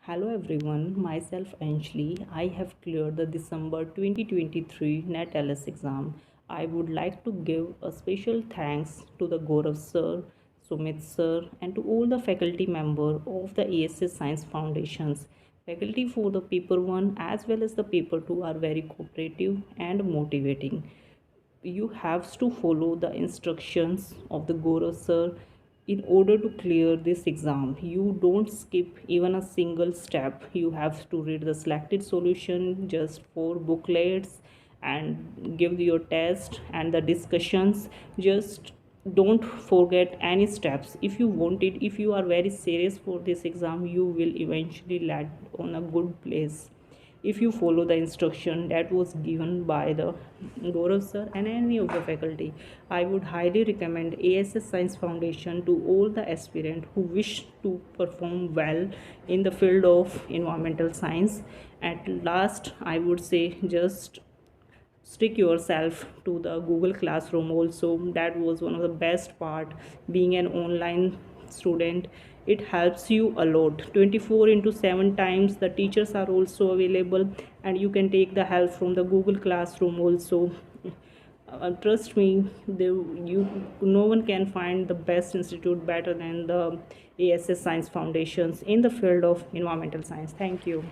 Hello everyone, myself Anjali. I have cleared the December 2023 NET-LS exam. I would like to give a special thanks to the Gaurav sir, Sumit sir, and to all the faculty member of the A.S.S Science Foundations. Faculty for the paper 1 as well as the paper 2 are very cooperative and motivating. You have to follow the instructions of the guru sir in order to clear this exam. You don't skip even a single step. You have to read the selected solution, just 4 booklets, and give your test and the discussions. Just don't forget any steps. If you want it, if you are very serious for this exam, you will eventually land on a good place if you follow the instruction that was given by the Gaurav sir and any of the faculty. I would highly recommend A.S.S Science Foundation to all the aspirants who wish to perform well in the field of environmental science. At last, I would say just stick yourself to the Google Classroom also. That was one of the best part being an online student. It helps you a lot. 24 into 7 times the teachers are also available, and you can take the help from the Google Classroom also. Trust me, no one can find the best institute better than the A.S.S Science Foundations in the field of environmental science. Thank you.